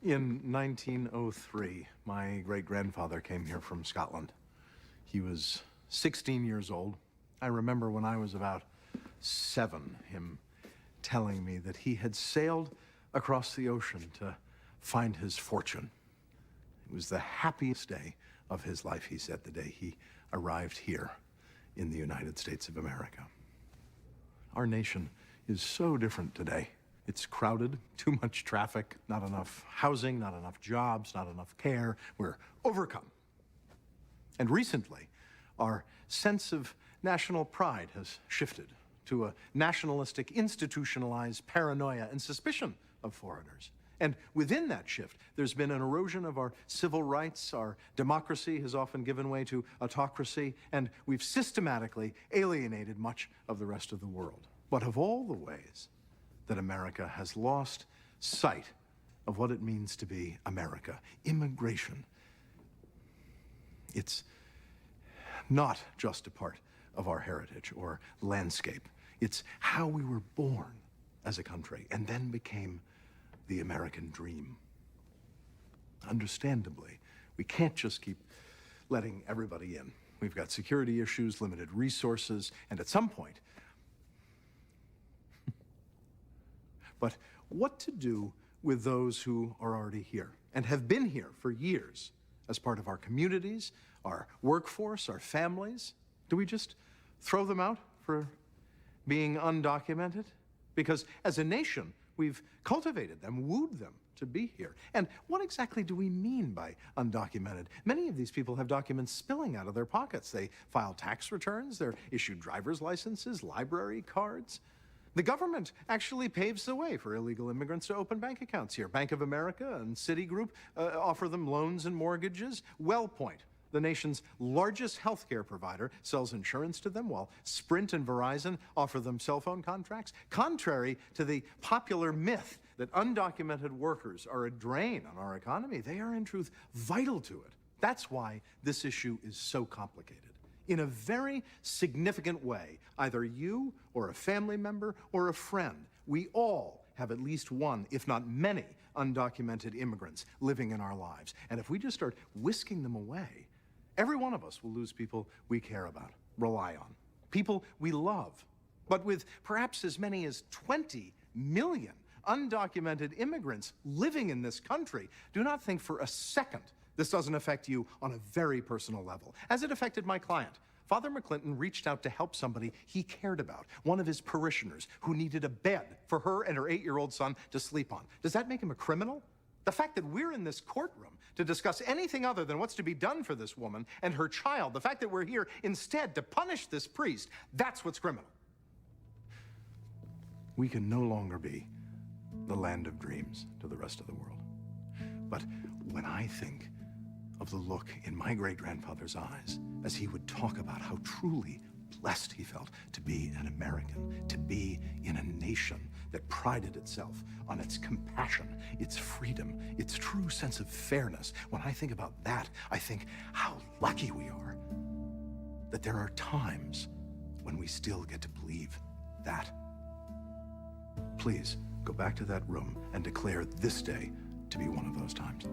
In 1903, my great-grandfather came here from Scotland. He was 16 years old. I remember when I was about 7, him telling me that he had sailed across the ocean to find his fortune. It was the happiest day of his life, he said, the day he arrived here in the United States of America. Our nation is so different today. It's crowded, too much traffic, not enough housing, not enough jobs, not enough care. We're overcome. And recently, our sense of national pride has shifted to a nationalistic, institutionalized paranoia and suspicion of foreigners. And within that shift, there's been an erosion of our civil rights. Our democracy has often given way to autocracy, and we've systematically alienated much of the rest of the world. But of all the ways that America has lost sight of what it means to be America, immigration, it's not just a part of our heritage or landscape. It's how we were born as a country and then became the American dream. Understandably, we can't just keep letting everybody in. We've got security issues, limited resources, and at some point, but what to do with those who are already here and have been here for years as part of our communities, our workforce, our families? Do we just throw them out for being undocumented? Because as a nation, we've cultivated them, wooed them to be here. And what exactly do we mean by undocumented? Many of these people have documents spilling out of their pockets. They file tax returns, they're issued driver's licenses, library cards. The government actually paves the way for illegal immigrants to open bank accounts here. Bank of America and Citigroup offer them loans and mortgages. WellPoint, the nation's largest healthcare provider, sells insurance to them, while Sprint and Verizon offer them cell phone contracts. Contrary to the popular myth that undocumented workers are a drain on our economy, they are in truth vital to it. That's why this issue is so complicated. In a very significant way, either you or a family member or a friend, we all have at least one, if not many, undocumented immigrants living in our lives. And if we just start whisking them away, every one of us will lose people we care about, rely on, people we love. But with perhaps as many as 20 million undocumented immigrants living in this country, do not think for a second this doesn't affect you on a very personal level, as it affected my client. Father McClinton reached out to help somebody he cared about, one of his parishioners who needed a bed for her and her 8-year-old son to sleep on. Does that make him a criminal? The fact that we're in this courtroom to discuss anything other than what's to be done for this woman and her child, the fact that we're here instead to punish this priest, that's what's criminal. We can no longer be the land of dreams to the rest of the world. But when I think of the look in my great-grandfather's eyes as he would talk about how truly blessed he felt to be an American, to be in a nation that prided itself on its compassion, its freedom, its true sense of fairness. When I think about that, I think how lucky we are that there are times when we still get to believe that. Please go back to that room and declare this day to be one of those times.